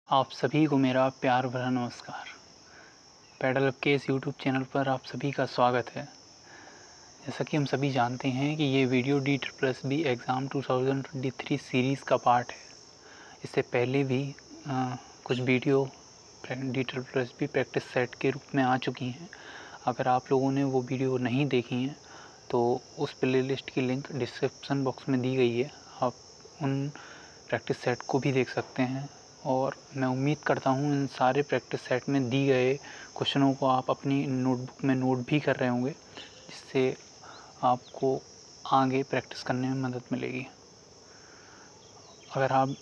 आप सभी को मेरा प्यार भरा नमस्कार। पैडल अप के इस यूट्यूब चैनल पर आप सभी का स्वागत है। जैसा कि हम सभी जानते हैं कि ये वीडियो DSSB एग्ज़ाम 2023 सीरीज़ का पार्ट है। इससे पहले भी कुछ वीडियो DSSB प्रैक्टिस सेट के रूप में आ चुकी हैं। अगर आप लोगों ने वो वीडियो नहीं देखी हैं तो उस प्लेलिस्ट की लिंक डिस्क्रिप्शन बॉक्स में दी गई है। आप उन प्रैक्टिस सेट को भी देख सकते हैं और मैं उम्मीद करता हूँ इन सारे प्रैक्टिस सेट में दी गए क्वेश्चनों को आप अपनी नोटबुक में नोट भी कर रहे होंगे, जिससे आपको आगे प्रैक्टिस करने में मदद मिलेगी। अगर आप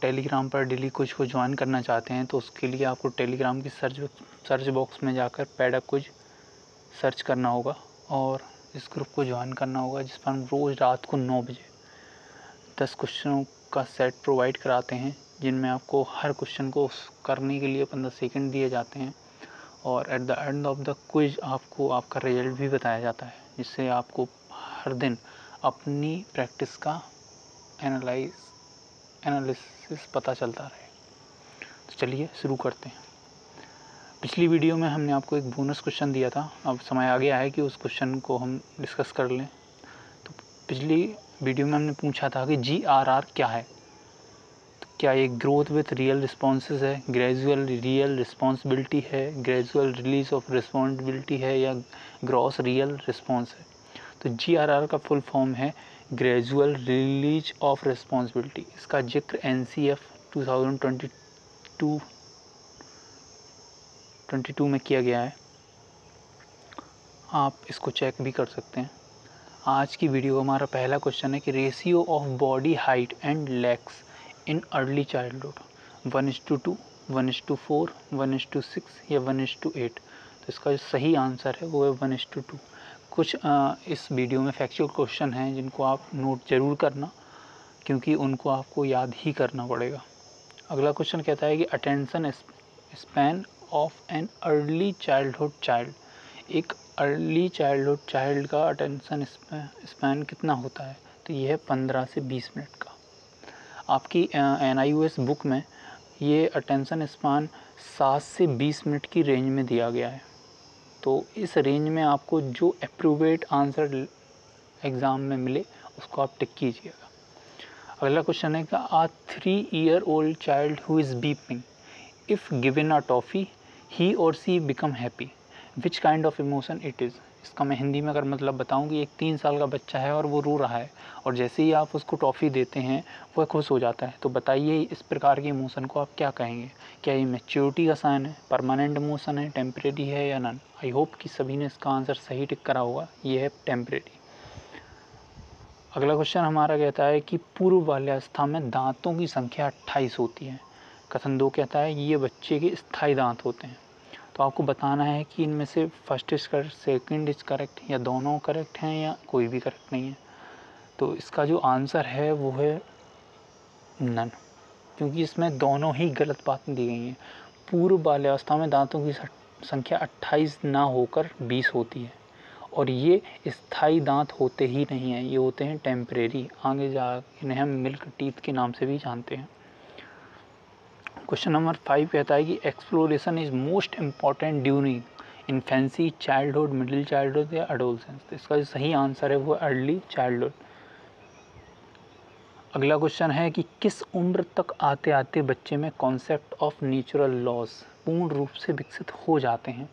टेलीग्राम पर डेली कुछ को ज्वाइन करना चाहते हैं तो उसके लिए आपको टेलीग्राम की सर्च बॉक्स में जाकर पैडअप कुछ सर्च करना होगा और इस ग्रुप को ज्वाइन करना होगा, जिस पर हम रोज़ रात को 9 बजे 10 क्वेश्चनों का सेट प्रोवाइड कराते हैं, जिनमें आपको हर क्वेश्चन को करने के लिए 15 सेकंड दिए जाते हैं और at the end of the quiz आपको आपका रिजल्ट भी बताया जाता है, जिससे आपको हर दिन अपनी प्रैक्टिस का एनालिसिस पता चलता रहे। तो चलिए शुरू करते हैं। पिछली वीडियो में हमने आपको एक बोनस क्वेश्चन दिया था, अब समय आ गया है कि उस क्वेश्चन को हम डिस्कस कर लें। तो पिछली वीडियो में हमने पूछा था कि GRR क्या है। तो क्या ये ग्रोथ विथ रियल रिस्पॉन्सेज है, ग्रेजुअल रियल रिस्पॉन्सिबिलिटी है, ग्रेजुअल रिलीज ऑफ रिस्पॉन्सिबिलिटी है या ग्रॉस रियल रिस्पॉन्स है। तो GRR का फुल फॉर्म है ग्रेजुअल रिलीज ऑफ रिस्पॉन्सिबिलिटी। इसका जिक्र NCF 2022 में किया गया है, आप इसको चेक भी कर सकते हैं। आज की वीडियो का हमारा पहला क्वेश्चन है कि ratio of body height and legs in early childhood 1:2, 1:4, 1:6 या 1:8। तो इसका जो सही आंसर है वो है 1:2। कुछ इस वीडियो में फैक्चुअल क्वेश्चन हैं जिनको आप नोट ज़रूर करना, क्योंकि उनको आपको याद ही करना पड़ेगा। अगला क्वेश्चन कहता है कि attention span of an early childhood child. एक अर्ली चाइल्डहुड चाइल्ड का अटेंशन स्पैन कितना होता है। तो ये है 15 से 20 मिनट का। आपकी NIOS बुक में ये अटेंशन स्पैन 7 से 20 मिनट की रेंज में दिया गया है। तो इस रेंज में आपको जो अप्रोप्रिएट आंसर एग्ज़ाम में मिले उसको आप टिक कीजिएगा। अगला क्वेश्चन है कि a 3-year-old child who is weeping if given a toffee he or she become happy which kind of emotion it is. इसका मैं हिंदी में अगर मतलब बताऊं कि एक 3 साल का बच्चा है और वो रो रहा है और जैसे ही आप उसको टॉफ़ी देते हैं वह खुश हो जाता है। तो बताइए इस प्रकार के इमोशन को आप क्या कहेंगे। क्या ये मैच्योरिटी का साइन है, परमानेंट इमोशन है, टेम्परेरी है या नन। आई होप कि सभी ने इसका आंसर सही टिक करा होगा, ये है टेम्परेरी। अगला क्वेश्चन हमारा कहता है कि पूर्व बाल्यावस्था में दांतों की संख्या 28 होती है। कथन 2 कहता है ये बच्चे के स्थायी दांत होते हैं। तो आपको बताना है कि इनमें से first is correct, second is correct या दोनों करेक्ट हैं या कोई भी करेक्ट नहीं है। तो इसका जो आंसर है वो है नन, क्योंकि इसमें दोनों ही गलत बातें दी गई हैं। पूर्व बाल्यावस्था में दांतों की संख्या 28 ना होकर 20 होती है और ये स्थायी दांत होते ही नहीं हैं, ये होते हैं टेम्परेरी। आगे जा इन्हें हम मिल्क टीथ के नाम से भी जानते हैं। क्वेश्चन नंबर 5 कहता है कि exploration is most important during infancy, childhood, middle childhood या एडोलसेंस। तो इसका जो सही आंसर है वो अर्ली चाइल्डहुड। अगला क्वेश्चन है कि किस उम्र तक आते आते बच्चे में कॉन्सेप्ट ऑफ नेचुरल लॉज पूर्ण रूप से विकसित हो जाते हैं।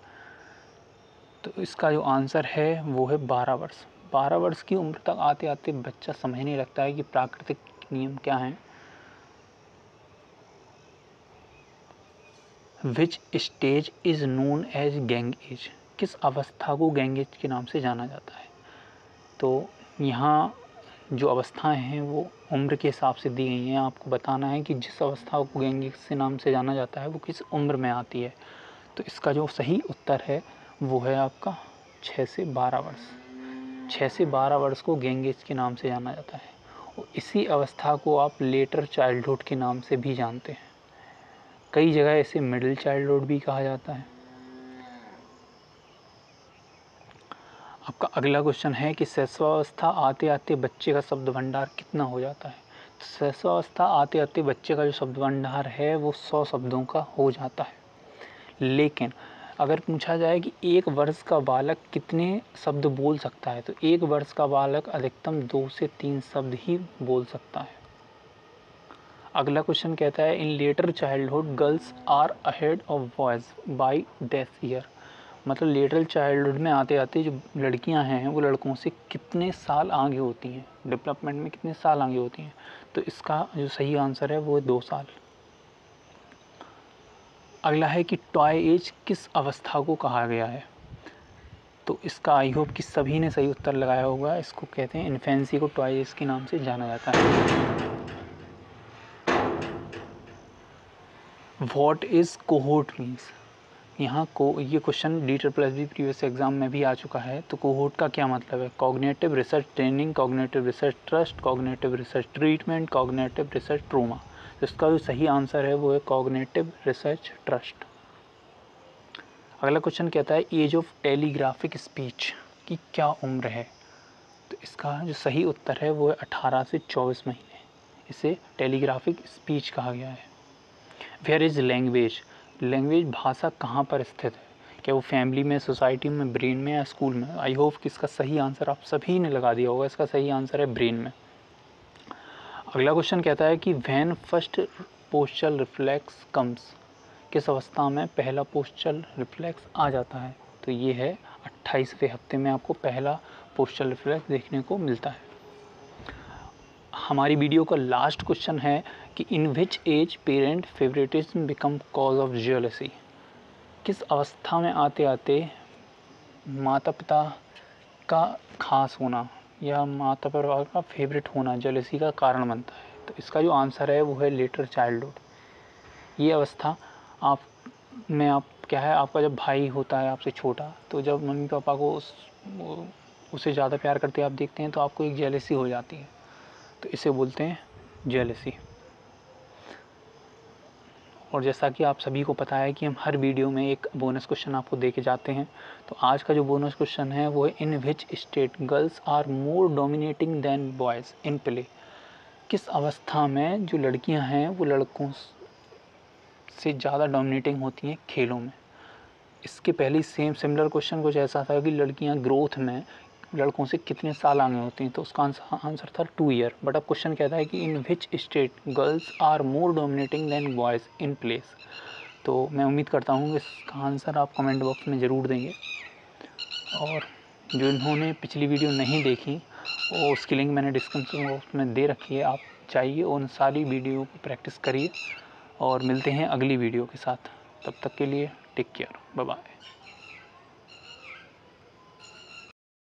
तो इसका जो आंसर है वो है 12 वर्ष। 12 वर्ष की उम्र तक आते आते बच्चा समझने लगता है कि प्राकृतिक नियम क्या हैं। Which stage is known as gang age. किस अवस्था को गैंग एज के नाम से जाना जाता है। तो यहाँ जो अवस्थाएं हैं वो उम्र के हिसाब से दी गई हैं। आपको बताना है कि जिस अवस्था को गैंग एज के नाम से जाना जाता है वो किस उम्र में आती है। तो इसका जो सही उत्तर है वो है आपका 6 से 12 वर्ष। 6 से 12 वर्ष को गैंग एज के नाम से जाना जाता है और इसी अवस्था को आप लेटर चाइल्डहुड के नाम से भी जानते हैं। कई जगह इसे मिडिल चाइल्डहुड भी कहा जाता है। आपका अगला क्वेश्चन है कि शैशवावस्था आते आते बच्चे का शब्द भंडार कितना हो जाता है। शिशुअवस्था आते आते बच्चे का जो शब्द भंडार है वो 100 शब्दों का हो जाता है। लेकिन अगर पूछा जाए कि 1 वर्ष का बालक कितने शब्द बोल सकता है, तो 1 वर्ष का बालक अधिकतम 2 से 3 शब्द ही बोल सकता है। अगला क्वेश्चन कहता है in later childhood girls are ahead of boys by this year. मतलब लेटर चाइल्डहुड में आते आते जो लड़कियां हैं वो लड़कों से कितने साल आगे होती हैं, डेवलपमेंट में कितने साल आगे होती हैं। तो इसका जो सही आंसर है वो है 2 साल। अगला है कि टॉय एज किस अवस्था को कहा गया है। तो इसका आई होप कि सभी ने सही उत्तर लगाया होगा। इसको कहते हैं इन्फेंसी को टॉय एज के नाम से जाना जाता है। What is cohort means. यहाँ को ये क्वेश्चन DSSB प्रीवियस एग्जाम में भी आ चुका है। तो कोहोर्ट का क्या मतलब है? Cognitive research training, cognitive research trust, cognitive research treatment, cognitive research trauma. तो इसका जो सही आंसर है वो है कॉग्निटिव रिसर्च ट्रस्ट। अगला क्वेश्चन कहता है एज ऑफ टेलीग्राफिक स्पीच की क्या उम्र है। तो इसका जो सही उत्तर है वो है 18 से 24 महीने। इसे टेलीग्राफिक स्पीच कहा गया है। Where is language. लैंग्वेज भाषा कहाँ पर स्थित है? क्या वो फैमिली में, सोसाइटी में, ब्रेन में या स्कूल में? आई होप कि इसका सही आंसर आप सभी ने लगा दिया होगा। इसका सही आंसर है ब्रेन में। अगला क्वेश्चन कहता है कि when first postural reflex comes. किस अवस्था में पहला पोस्चरल रिफ्लेक्स आ जाता है? तो ये है 28वें हफ्ते में आपको पहला पोस्चरल रिफ्लेक्स देखने को मिलता है। हमारी वीडियो का लास्ट क्वेश्चन है कि in which age parent favouritism become cause of jealousy. किस अवस्था में आते आते माता पिता का खास होना या माता पिता का फेवरेट होना जेलसी का कारण बनता है? तो इसका जो आंसर है वो है लेटर चाइल्डहुड। ये अवस्था आप क्या है, आपका जब भाई होता है आपसे छोटा, तो जब मम्मी पापा को उसे ज़्यादा प्यार करते आप देखते हैं तो आपको एक जेलसी हो जाती है। तो इसे बोलते हैं जेलसी। और जैसा कि आप सभी को पता है कि हम हर वीडियो में एक बोनस क्वेश्चन आपको दे के जाते हैं। तो आज का जो बोनस क्वेश्चन है वो है in which state girls are more dominating than boys in play. किस अवस्था में जो लड़कियां हैं वो लड़कों से ज़्यादा डोमिनेटिंग होती हैं खेलों में। इसके पहले सिमिलर क्वेश्चन कुछ ऐसा था कि लड़कियां ग्रोथ में लड़कों से कितने साल आगे होती हैं। तो उसका आंसर था 2 ईयर। बट अब क्वेश्चन कहता है कि in which state girls are more dominating than boys in place. तो मैं उम्मीद करता हूँ कि इसका आंसर आप कमेंट बॉक्स में ज़रूर देंगे। और जो इन्होंने पिछली वीडियो नहीं देखी वो उसकी लिंक मैंने डिस्क्रिप्शन बॉक्स में दे रखी है। आप चाहिए उन सारी वीडियो को प्रैक्टिस करिए और मिलते हैं अगली वीडियो के साथ। तब तक के लिए टेक केयर, बाय बाय।